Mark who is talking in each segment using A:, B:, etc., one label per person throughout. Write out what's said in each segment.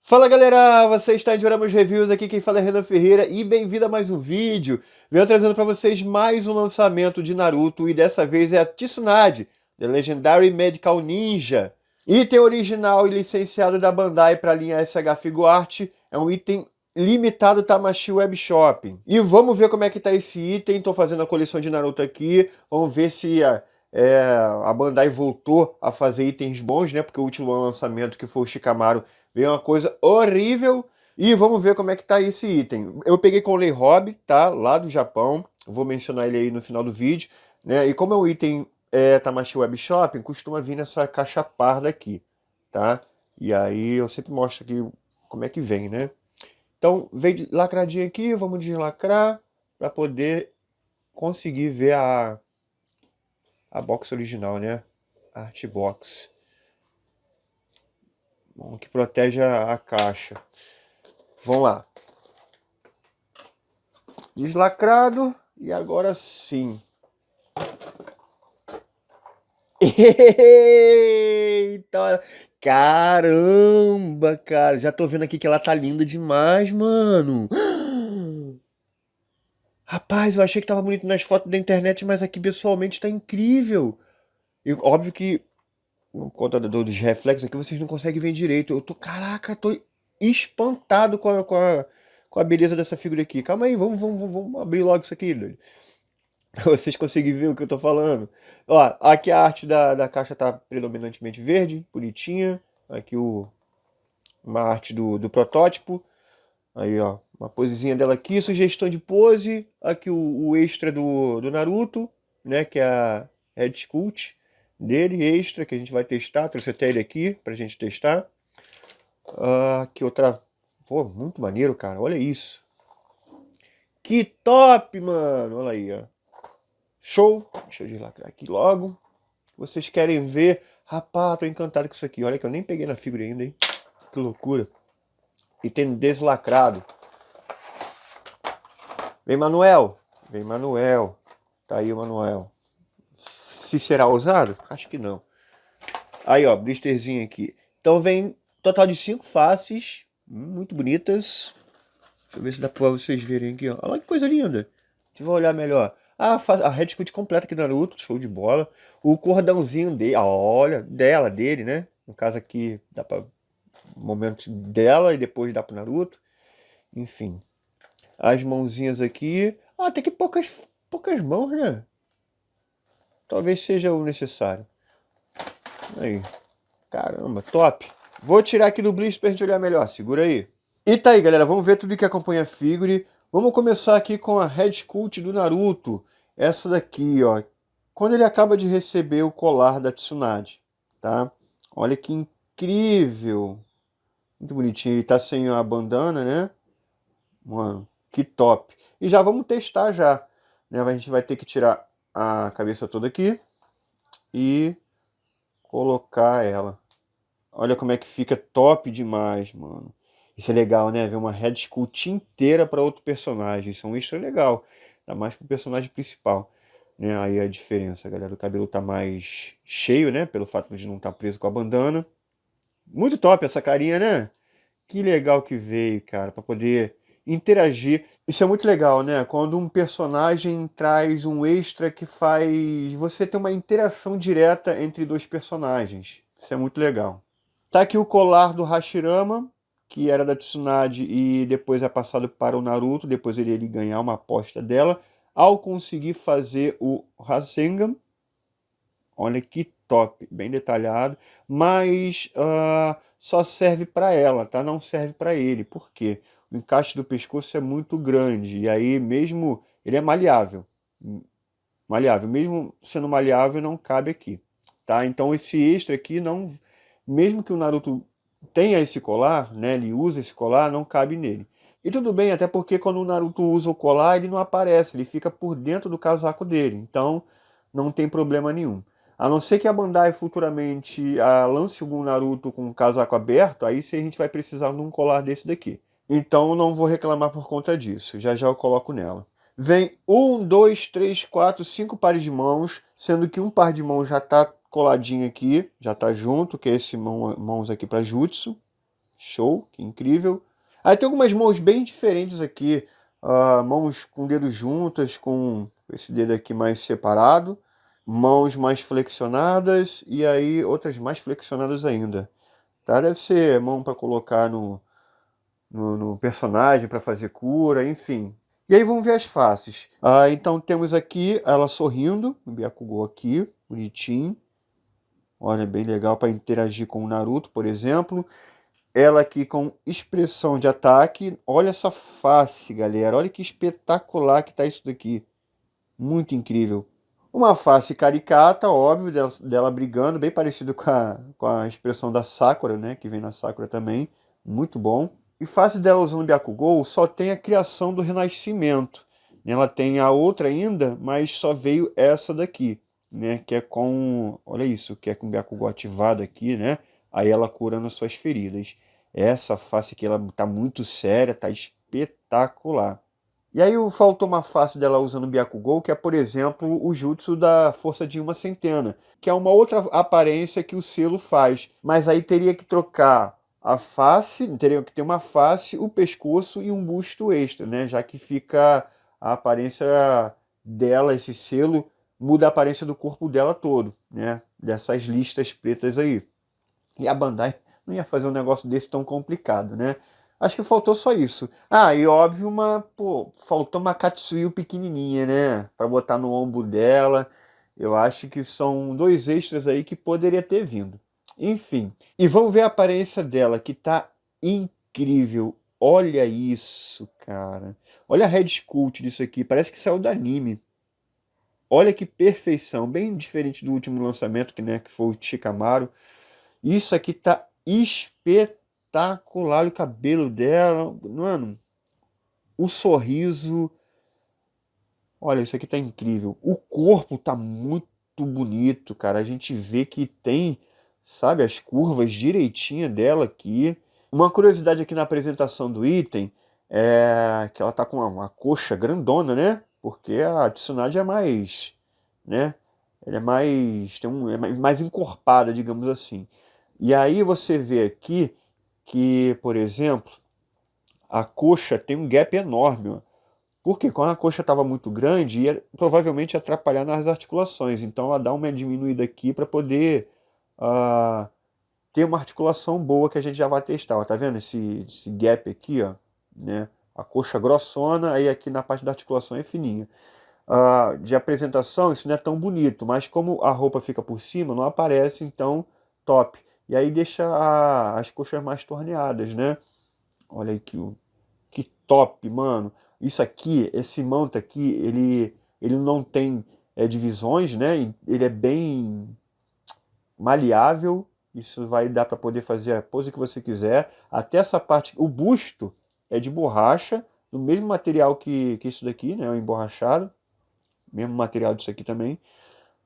A: Fala galera, você está em Dioramos Reviews, aqui quem fala é Renan Ferreira e bem-vindo a mais um vídeo. Venho trazendo para vocês mais um lançamento de Naruto e dessa vez é a Tsunade, The Legendary Medical Ninja. Item original e licenciado da Bandai para a linha SH Figuart, é um item limitado Tamashii Web Shopping. E vamos ver como é que tá esse item, estou fazendo a coleção de Naruto aqui, vamos ver se a Bandai voltou a fazer itens bons, né? Porque o último lançamento que foi o Shikamaru veio uma coisa horrível. E vamos ver como é que tá esse item. Eu peguei com o Lei Hobby, tá? Lá do Japão. Vou mencionar ele aí no final do vídeo, né? E como é um item Tamashii Web Shopping, costuma vir nessa caixa parda aqui, tá? E aí eu sempre mostro aqui como é que vem, né? Então, vem lacradinho aqui, vamos deslacrar para poder conseguir ver a box original, né? A Art Box. Bom, que protege a caixa. Vamos lá. Deslacrado. E agora sim. Eita! Caramba, cara. Já tô vendo aqui que ela tá linda demais, mano. Rapaz, eu achei que tava bonito nas fotos da internet, mas aqui pessoalmente tá incrível. E óbvio que, por conta dos reflexos aqui, vocês não conseguem ver direito. Caraca, tô espantado com a beleza dessa figura aqui. Calma aí, vamos abrir logo isso aqui, doido. Pra vocês conseguirem ver o que eu tô falando. Ó, aqui a arte da caixa tá predominantemente verde, bonitinha. Aqui uma arte do protótipo. Aí, ó, uma posezinha dela aqui, sugestão de pose. Aqui o extra do Naruto, né, que é a Red Sculpt dele, extra, que a gente vai testar. Trouxe até ele aqui pra gente testar. Aqui outra... Pô, muito maneiro, cara, olha isso. Que top, mano! Olha aí, ó. Show! Deixa eu deslacrar aqui logo. Vocês querem ver? Rapaz, tô encantado com isso aqui. Olha que eu nem peguei na figura ainda, hein? Que loucura. E tem deslacrado. Vem, Manuel. Vem, Manuel. Tá aí o Manuel. Se será usado? Acho que não. Aí, ó, blisterzinho aqui. Então vem total de 5 faces. Muito bonitas. Deixa eu ver se dá pra vocês verem aqui, ó. Olha que coisa linda. Deixa eu olhar melhor. A Red Sculpt completa aqui do Naruto, show de bola. O cordãozinho dele, olha, dele, né? No caso aqui, dá pra momento dela e depois dá pro Naruto. Enfim. As mãozinhas aqui. Tem que poucas mãos, né? Talvez seja o necessário. Aí. Caramba, top. Vou tirar aqui do blister pra gente olhar melhor. Segura aí. E tá aí, galera. Vamos ver tudo que acompanha a figure. Vamos começar aqui com a Red Sculpt do Naruto. Essa daqui, ó. Quando ele acaba de receber o colar da Tsunade, tá? Olha que incrível. Muito bonitinho. Ele tá sem a bandana, né? Mano, que top. E já vamos testar já. Né? A gente vai ter que tirar a cabeça toda aqui e colocar ela. Olha como é que fica top demais, mano. Isso é legal, né? Ver uma Red Sculpt inteira para outro personagem. Isso é um extra legal. Ainda mais pro personagem principal. Né? Aí a diferença, galera. O cabelo tá mais cheio, né? Pelo fato de não estar preso com a bandana. Muito top essa carinha, né? Que legal que veio, cara. Para poder interagir. Isso é muito legal, né? Quando um personagem traz um extra que faz você ter uma interação direta entre dois personagens. Isso é muito legal. Tá aqui o colar do Hashirama, que era da Tsunade e depois é passado para o Naruto, depois ele ganhar uma aposta dela, ao conseguir fazer o Rasengan. Olha que top, bem detalhado, mas só serve para ela, tá? Não serve para ele, por quê? O encaixe do pescoço é muito grande, e aí mesmo, ele é maleável, mesmo sendo maleável não cabe aqui, tá? Então esse extra aqui não... Mesmo que o Naruto tenha esse colar, né, ele usa esse colar, não cabe nele. E tudo bem, até porque quando o Naruto usa o colar, ele não aparece, ele fica por dentro do casaco dele. Então, não tem problema nenhum. A não ser que a Bandai futuramente lance algum Naruto com o casaco aberto, aí sim a gente vai precisar de um colar desse daqui. Então, eu não vou reclamar por conta disso. Já já eu coloco nela. Vem 1, 2, 3, 4, 5 pares de mãos, sendo que um par de mãos já está coladinho aqui, já tá junto, que é esse mãos aqui para Jutsu. Show, que incrível. Aí tem algumas mãos bem diferentes aqui. Mãos com dedos juntas, com esse dedo aqui mais separado. Mãos mais flexionadas e aí outras mais flexionadas ainda. Tá? Deve ser mão para colocar no personagem, para fazer cura, enfim. E aí vamos ver as faces. Então temos aqui ela sorrindo, o Byakugou aqui, bonitinho. Olha, bem legal para interagir com o Naruto, por exemplo. Ela aqui com expressão de ataque. Olha essa face, galera. Olha que espetacular que tá isso daqui. Muito incrível. Uma face caricata, óbvio, dela brigando, bem parecido com a expressão da Sakura, né? Que vem na Sakura também. Muito bom. E face dela usando Byakugou só tem a criação do renascimento. Ela tem a outra ainda, mas só veio essa daqui, né? Que é com... Olha isso, que é com o Byakugou ativado aqui, né? Aí ela curando as suas feridas. Essa face aqui, ela tá muito séria, tá espetacular. E aí faltou uma face dela usando o Byakugou, que é, por exemplo, o jutsu da força de uma centena, que é uma outra aparência que o selo faz. Mas aí teria que trocar a face, teria que ter uma face, o pescoço e um busto extra, né? Já que fica a aparência dela, esse selo, muda a aparência do corpo dela todo, né? Dessas listas pretas aí. E a Bandai não ia fazer um negócio desse tão complicado, né? Acho que faltou só isso. E óbvio, faltou uma Katsuyu pequenininha, né? Pra botar no ombro dela. Eu acho que são 2 extras aí que poderia ter vindo. Enfim. E vamos ver a aparência dela, que tá incrível. Olha isso, cara. Olha a Red Sculpt disso aqui. Parece que saiu do anime. Olha que perfeição. Bem diferente do último lançamento, que foi o Shikamaru. Isso aqui tá espetacular. O cabelo dela, mano. O sorriso. Olha, isso aqui tá incrível. O corpo tá muito bonito, cara. A gente vê que tem, sabe, as curvas direitinha dela aqui. Uma curiosidade aqui na apresentação do item é que ela tá com uma coxa grandona, né? Porque a Tsunade é mais, né? Ela é mais, é mais encorpada, digamos assim. E aí você vê aqui que, por exemplo, a coxa tem um gap enorme, ó. Porque quando a coxa estava muito grande, ia provavelmente atrapalhar nas articulações. Então ela dá uma diminuída aqui para poder ter uma articulação boa que a gente já vai testar. Ó, tá vendo esse gap aqui, ó, né? A coxa grossona, aí aqui na parte da articulação é fininha. De apresentação, isso não é tão bonito, mas como a roupa fica por cima, não aparece, então top. E aí deixa as coxas mais torneadas, né? Olha aí que top, mano. Isso aqui, esse manto aqui, ele não tem divisões, né? Ele é bem maleável. Isso vai dar para poder fazer a pose que você quiser. Até essa parte, o busto é de borracha, do mesmo material que isso daqui, né? O emborrachado. Mesmo material disso aqui também,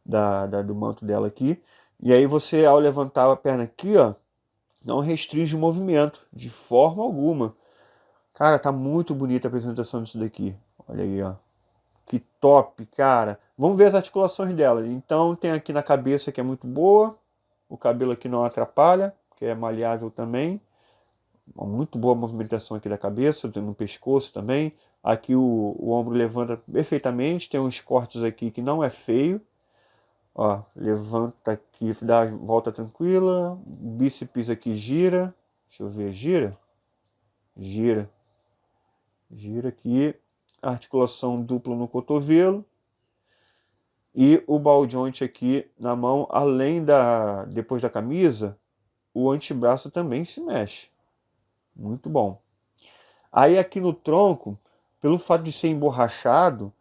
A: do manto dela aqui. E aí você, ao levantar a perna aqui, ó, não restringe o movimento, de forma alguma. Cara, tá muito bonita a apresentação disso daqui. Olha aí, ó. Que top, cara. Vamos ver as articulações dela. Então tem aqui na cabeça que é muito boa. O cabelo aqui não atrapalha, que é maleável também. Uma muito boa movimentação aqui da cabeça, no pescoço também. Aqui o ombro levanta perfeitamente. Tem uns cortes aqui que não é feio. Ó, levanta aqui, dá a volta tranquila. Bíceps aqui gira. Deixa eu ver, gira? Gira. Gira aqui. Articulação dupla no cotovelo. E o ball joint aqui na mão, além depois da camisa, o antebraço também se mexe. Muito bom. Aí aqui no tronco, pelo fato de ser emborrachado,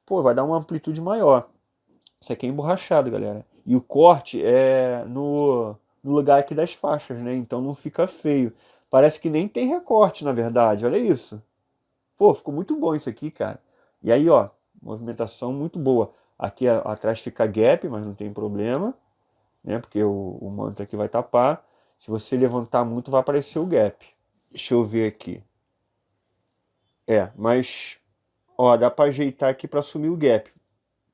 A: vai dar uma amplitude maior. Isso aqui é emborrachado, galera. E o corte é no lugar aqui das faixas, né? Então não fica feio. Parece que nem tem recorte, na verdade. Olha isso. Ficou muito bom isso aqui, cara. E aí, ó, movimentação muito boa. Aqui atrás fica gap, mas não tem problema, né? Porque o manto aqui vai tapar. Se você levantar muito, vai aparecer o gap. Deixa eu ver aqui. Mas, ó, dá para ajeitar aqui para assumir o gap.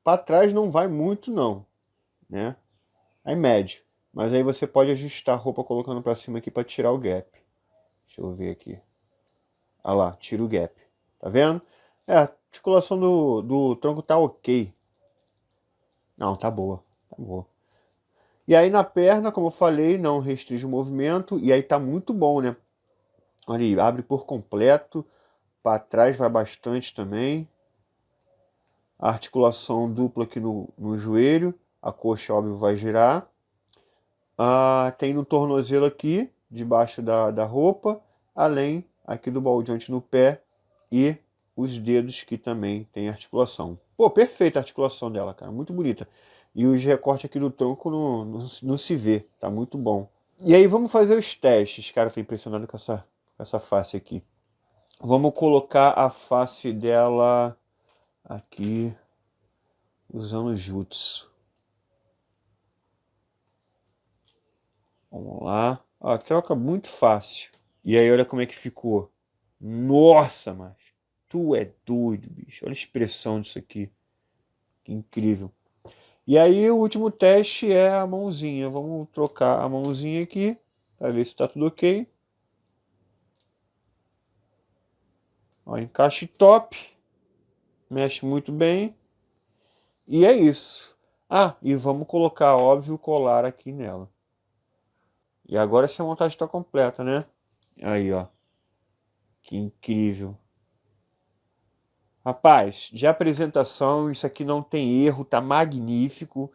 A: Para trás não vai muito, não, né? Aí médio. Mas aí você pode ajustar a roupa colocando para cima aqui para tirar o gap. Deixa eu ver aqui. Olha lá, tira o gap. Tá vendo? A articulação do tronco tá ok. Não, tá boa. Tá boa. E aí na perna, como eu falei, não restringe o movimento. E aí tá muito bom, né? Olha aí, abre por completo. Para trás vai bastante também. A articulação dupla aqui no joelho. A coxa, óbvio, vai girar. Tem no tornozelo aqui, debaixo da roupa. Além aqui do ball joint no pé. E os dedos que também tem articulação. Pô, perfeita a articulação dela, cara. Muito bonita. E os recortes aqui do tronco não se vê. Tá muito bom. E aí vamos fazer os testes. Cara, eu tô impressionado com essa face aqui. Vamos colocar a face dela aqui, usando o jutsu. Vamos lá. Ó, troca muito fácil. E aí, olha como é que ficou. Nossa, mas tu é doido, bicho. Olha a expressão disso aqui. Que incrível. E aí, o último teste é a mãozinha. Vamos trocar a mãozinha aqui, para ver se tá tudo ok. Ó, encaixe top. Mexe muito bem. E é isso. E vamos colocar, óbvio, o colar aqui nela. E agora essa montagem está completa, né? Aí, ó. Que incrível. Rapaz, de apresentação, isso aqui não tem erro, tá magnífico.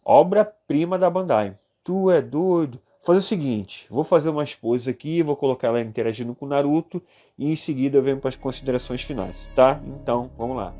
A: Obra-prima da Bandai. Tu é doido. Vou fazer o seguinte, vou fazer umas poses aqui, vou colocar ela interagindo com o Naruto e em seguida eu venho para as considerações finais, tá? Então, vamos lá.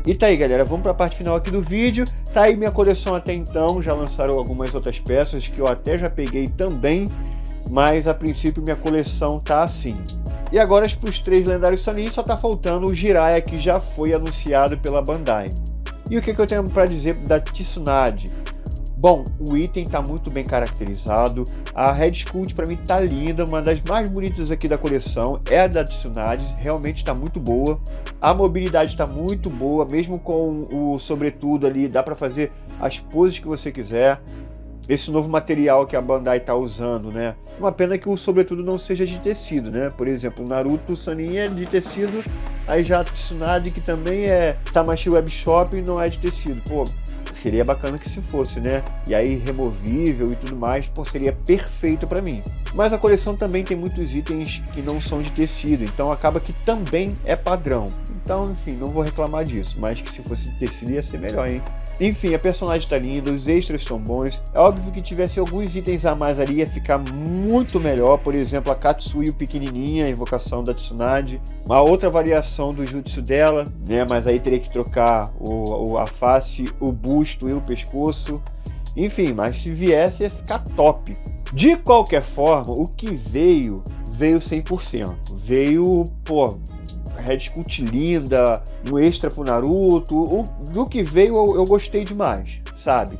A: E tá aí, galera, vamos para a parte final aqui do vídeo. Tá aí minha coleção até então, já lançaram algumas outras peças que eu até já peguei também, mas a princípio minha coleção tá assim. E agora para os 3 lendários Sannin só tá faltando o Jiraiya, que já foi anunciado pela Bandai. E o que eu tenho para dizer da Tsunade? Bom, o item tá muito bem caracterizado, a Red Sculpt para mim tá linda, uma das mais bonitas aqui da coleção é a da Tsunade, realmente está muito boa. A mobilidade está muito boa, mesmo com o sobretudo ali, dá para fazer as poses que você quiser. Esse novo material que a Bandai está usando, né? Uma pena que o sobretudo não seja de tecido, né? Por exemplo, o Naruto Sannin é de tecido, aí já a Tsunade, que também é Tamashii Webshop, não é de tecido. Pô, seria bacana que se fosse, né? E aí removível e tudo mais, pô, seria perfeito para mim. Mas a coleção também tem muitos itens que não são de tecido, então acaba que também é padrão. Então, enfim, não vou reclamar disso, mas que se fosse de tecido ia ser melhor, hein? Enfim, a personagem tá linda, os extras são bons. É óbvio que tivesse alguns itens a mais ali ia ficar muito melhor. Por exemplo, a Katsuyu pequenininha, a invocação da Tsunade. Uma outra variação do jutsu dela, né? Mas aí teria que trocar a face, o busto e o pescoço. Enfim, mas se viesse ia ficar top. De qualquer forma, o que veio 100%. Veio, pô, Red Sculpt linda, um extra pro Naruto. Do que veio eu gostei demais, sabe?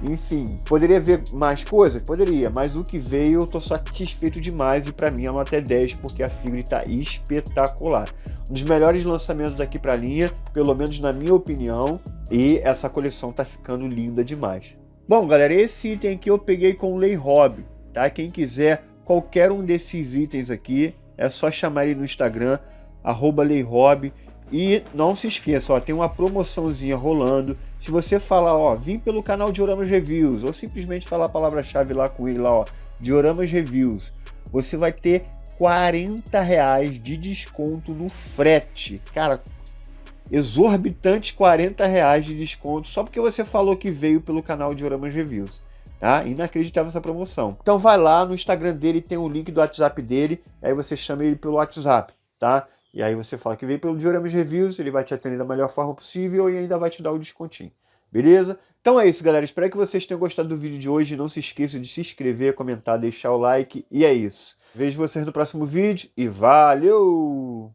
A: Enfim, poderia ver mais coisas? Poderia, mas o que veio eu tô satisfeito demais e pra mim é uma até 10 porque a figure tá espetacular. Um dos melhores lançamentos daqui pra linha, pelo menos na minha opinião, e essa coleção tá ficando linda demais. Bom, galera, esse item aqui eu peguei com o Lei Hobby, tá? Quem quiser qualquer um desses itens aqui, é só chamar ele no Instagram, @LeiHobby. E não se esqueça, ó, tem uma promoçãozinha rolando. Se você falar, ó, vim pelo canal Dioramas Reviews, ou simplesmente falar a palavra-chave lá com ele, lá, ó, Dioramas Reviews, você vai ter R$40 de desconto no frete. Cara, exorbitante R$40 de desconto, só porque você falou que veio pelo canal Dioramas Reviews. Tá? Inacreditável essa promoção. Então vai lá no Instagram dele, tem o link do WhatsApp dele, aí você chama ele pelo WhatsApp, tá? E aí você fala que veio pelo Dioramas Reviews, ele vai te atender da melhor forma possível e ainda vai te dar o descontinho. Beleza? Então é isso, galera. Espero que vocês tenham gostado do vídeo de hoje. Não se esqueça de se inscrever, comentar, deixar o like. E é isso. Vejo vocês no próximo vídeo e valeu!